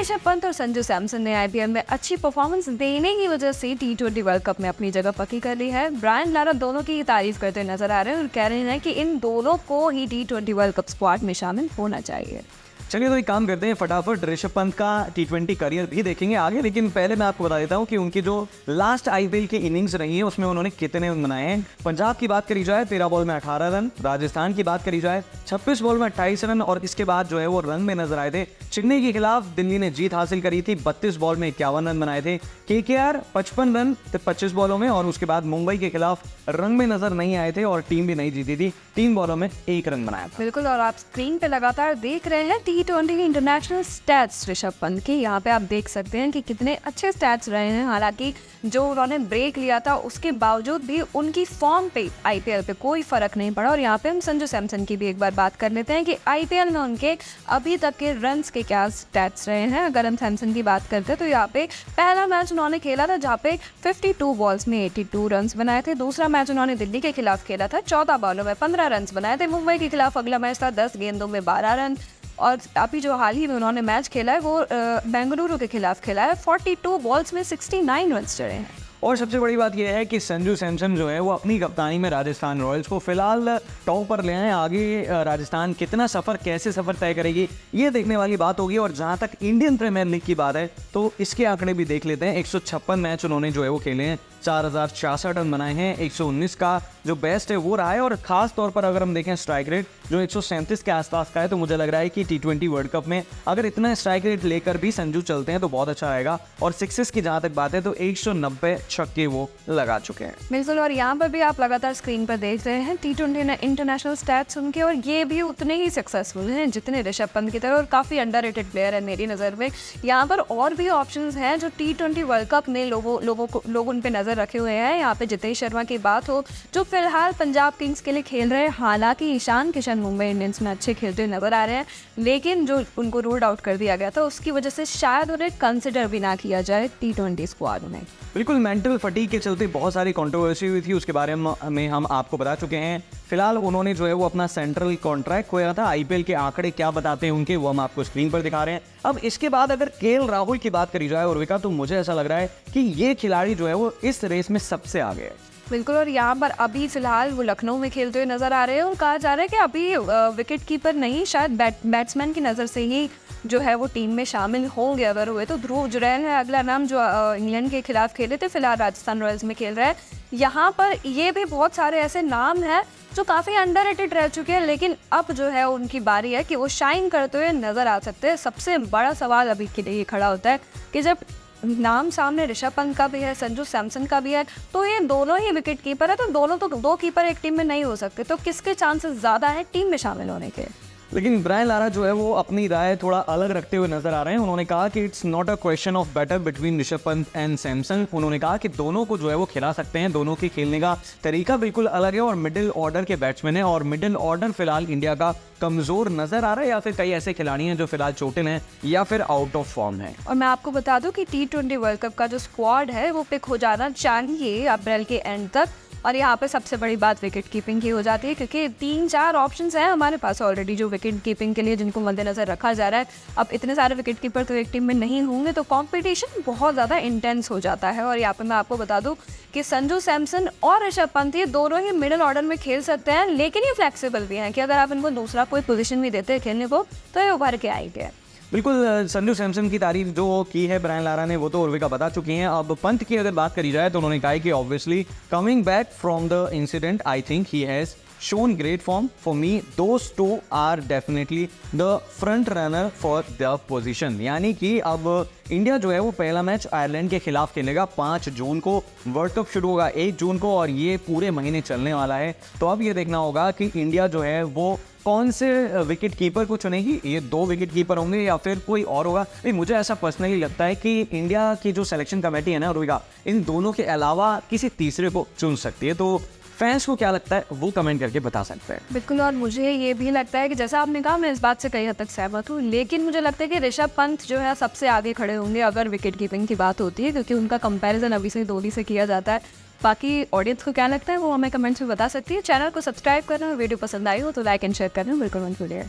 ऋषभ पंत और संजू सैमसन ने आईपीएल में अच्छी परफॉर्मेंस देने की वजह से टी20 वर्ल्ड कप में अपनी जगह पक्की कर ली है। ब्रायन लारा दोनों की तारीफ करते नजर आ रहे हैं और कह रहे हैं कि इन दोनों को ही टी20 वर्ल्ड कप स्क्वाड में शामिल होना चाहिए। चलिए तो एक काम करते हैं, फटाफट ऋषभ पंत का टी20 करियर भी देखेंगे आगे, लेकिन पहले मैं आपको बता देता हूं कि उनकी जो लास्ट आईपीएल की इनिंग्स रही है उसमें उन्होंने कितने रन बनाए हैं। पंजाब की बात करी जाए 13 बॉल में 18 रन, राजस्थान की बात करी जाए 26 बॉल में 28 रन और इसके बाद जो है वो रन में नजर आए थे। चेन्नई के खिलाफ दिल्ली ने जीत हासिल करी थी, 32 बॉल में 51 रन बनाए थे। केकेआर 55 रन 25 बॉलों में और उसके बाद मुंबई के खिलाफ रन में नजर नहीं आए थे और टीम भी नहीं जीती थी, 3 बॉलों में 1 रन बनाया था। बिल्कुल, और आप स्क्रीन पे लगातार देख रहे हैं टी20 इंटरनेशनल स्टैट्स ऋषभ पंत की। यहाँ पे आप देख सकते हैं कि कितने अच्छे स्टैट्स रहे हैं। हालांकि जो उन्होंने ब्रेक लिया था उसके बावजूद भी उनकी फॉर्म पे आईपीएल पे कोई फर्क नहीं पड़ा। और यहाँ पे हम संजू सैमसन की भी एक बार बात कर लेते हैं कि आईपीएल में उनके अभी तक के रन्स के क्या स्टैट्स रहे हैं। अगर हम सैमसन की बात करते हैं तो यहाँ पे पहला मैच उन्होंने खेला था जहाँ पे 52 बॉल्स में 82 रन बनाए थे। दूसरा मैच उन्होंने दिल्ली के खिलाफ खेला था, 14 बॉलों में 15 रन बनाए थे। मुंबई के खिलाफ अगला मैच था 10 गेंदों में 12 रन। और अभी जो हाल ही में उन्होंने मैच खेला है वो बेंगलुरु के खिलाफ खेला है, 42 बॉल्स में 69 रन चढ़े हैं। और सबसे बड़ी बात यह है कि संजू सैमसन जो है वो अपनी कप्तानी में राजस्थान रॉयल्स को फिलहाल टॉप पर ले आए। आगे राजस्थान कितना सफ़र, कैसे सफ़र तय करेगी ये देखने वाली बात होगी। और जहां तक इंडियन प्रीमियर लीग की बात है तो इसके आंकड़े भी देख लेते हैं। 156 मैच उन्होंने जो है वो खेले हैं, 4066 रन बनाए हैं, 119 का जो बेस्ट है वो रहा है। और खास तौर पर अगर हम देखें स्ट्राइक रेट जो 137 के आसपास का है, तो मुझे लग रहा है कि टी20 वर्ल्ड कप में अगर इतना स्ट्राइक रेट लेकर भी संजू चलते हैं तो बहुत अच्छा रहेगा। और सिक्सेस की जहाँ तक बात है तो 190 छक्के वो लगा चुके हैं। बिल्कुल, और यहाँ पर भी आप लगातार स्क्रीन पर देख रहे हैं टी20 इंटरनेशनल स्टैट्स उनके, और ये भी उतने ही सक्सेसफुल हैं जितने ऋषभ पंत की तरह, और काफ़ी अंडररेटेड प्लेयर है मेरी नज़र में। यहाँ पर और भी ऑप्शंस हैं जो टी20 वर्ल्ड कप ने लोग उन पे नज़र रखे हुए हैं। यहाँ पे जितेश शर्मा की बात हो जो फिलहाल पंजाब किंग्स के लिए खेल रहे हैं। हालांकि ईशान किशन मुंबई इंडियंस में अच्छे खेलते हुए नजर आ रहे हैं, लेकिन जो उनको रूल्ड आउट कर दिया गया था उसकी वजह से शायद उन्हें कंसिडर भी ना किया जाए टी20 स्क्वाड में। बिल्कुल, मेंटल फटीग के चलते बहुत सारी कंट्रोवर्सी हुई थी, उसके बारे में हम आपको बता चुके हैं। फिलहाल उन्होंने जो है वो अपना सेंट्रल कॉन्ट्रैक्ट खोया था। आईपीएल के आंकड़े क्या बताते हैं उनके, वो हम आपको स्क्रीन पर दिखा रहे हैं। अब इसके बाद अगर केएल राहुल की बात करी जाए उर्विका, तो मुझे ऐसा लग रहा है कि ये खिलाड़ी जो है वो इस रेस में सबसे आगे है। बिल्कुल, और यहाँ पर अभी फिलहाल वो लखनऊ में खेलते हुए नजर आ रहे हैं और कहा जा रहा है कि अभी विकेट कीपर नहीं, शायद बैट्समैन की नज़र से ही जो है वो टीम में शामिल होंगे। अगर हुए तो ध्रुव जुरैल है अगला नाम, जो इंग्लैंड के खिलाफ खेले थे, फिलहाल राजस्थान रॉयल्स में खेल रहा है। यहाँ पर ये भी बहुत सारे ऐसे नाम हैं जो काफ़ी अंडररेटेड रह चुके हैं, लेकिन अब जो है उनकी बारी है कि वो शाइन करते हुए नज़र आ सकते हैं। सबसे बड़ा सवाल अभी के लिए ये खड़ा होता है कि जब नाम सामने ऋषभ पंत का भी है, संजू सैमसन का भी है, तो ये दोनों ही विकेट कीपर है, तो दोनों तो दो कीपर एक टीम में नहीं हो सकते, तो किसके चांसेस ज़्यादा हैं टीम में शामिल होने के। लेकिन ब्रायन लारा जो है वो अपनी राय थोड़ा अलग रखते हुए नजर आ रहे हैं। उन्होंने कहा कि it's not a question of batter between Rishabh Pant and Samson. उन्होंने कहा कि दोनों को जो है वो खिला सकते हैं, दोनों के खेलने का तरीका बिल्कुल अलग है और मिडिल ऑर्डर के बैट्समैन है। और मिडिल ऑर्डर फिलहाल इंडिया का कमजोर नजर आ रहा है, या फिर कई ऐसे खिलाड़ी हैं जो फिलहाल चोटिल हैं या फिर आउट ऑफ फॉर्म है। और मैं आपको बता दूं कि टी20 वर्ल्ड कप का जो स्क्वाड है वो पिक हो जाना चाहिए अप्रैल के एंड तक। और यहाँ पे सबसे बड़ी बात विकेट कीपिंग की हो जाती है, क्योंकि 3-4 ऑप्शंस हैं हमारे पास ऑलरेडी जो विकेट कीपिंग के लिए जिनको मद्देनजर रखा जा रहा है। अब इतने सारे विकेट कीपर तो एक टीम में नहीं होंगे, तो कंपटीशन बहुत ज़्यादा इंटेंस हो जाता है। और यहाँ पे मैं आपको बता दूं कि संजू सैमसन और ऋषभ पंत ये दोनों ही मिडिल ऑर्डर में खेल सकते हैं, लेकिन ये फ्लेक्सिबल भी हैं कि अगर आप इनको दूसरा कोई पोजीशन भी देते हैं खेलने को तो ये उभर के आएंगे। बिल्कुल, संजू सैमसन की तारीफ जो की है ब्रायन लारा ने वो तो उर्विका बता चुकी हैं। अब पंत की अगर बात करी जाए तो उन्होंने कहा कि obviously coming back from the incident I think he has shown great form. For me, those two are definitely the front runner for their position. यानी कि अब इंडिया जो है वो पहला मैच आयरलैंड के खिलाफ खेलेगा 5 जून को। वर्ल्ड कप शुरू होगा 1 जून को और ये पूरे महीने चलने वाला है। तो अब ये देखना होगा कि इंडिया जो है वो कौन से विकेट कीपर को चुनेगी। ये 2 विकेट कीपर होंगे या फिर कोई और होगा। नहीं, मुझे ऐसा पर्सनली लगता है कि इंडिया की जो सिलेक्शन कमेटी है ना उर्विका, इन दोनों के अलावा किसी तीसरे को चुन सकती है। तो फैंस को क्या लगता है वो कमेंट करके बता सकते हैं। बिल्कुल, और मुझे ये भी लगता है कि जैसा आपने कहा, मैं इस बात से कई हद तक सहमत हूँ, लेकिन मुझे लगता है कि ऋषभ पंत जो है सबसे आगे खड़े होंगे अगर विकेट कीपिंग की बात होती है, क्योंकि उनका कंपैरिजन अभी से धोनी से किया जाता है। बाकी ऑडियंस को क्या लगता है वो हमें कमेंट्स में बता सकती है। चैनल को सब्सक्राइब करना और वीडियो पसंद आई हो तो लाइक एंड शेयर करना बिल्कुल मत भूलिए।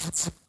है।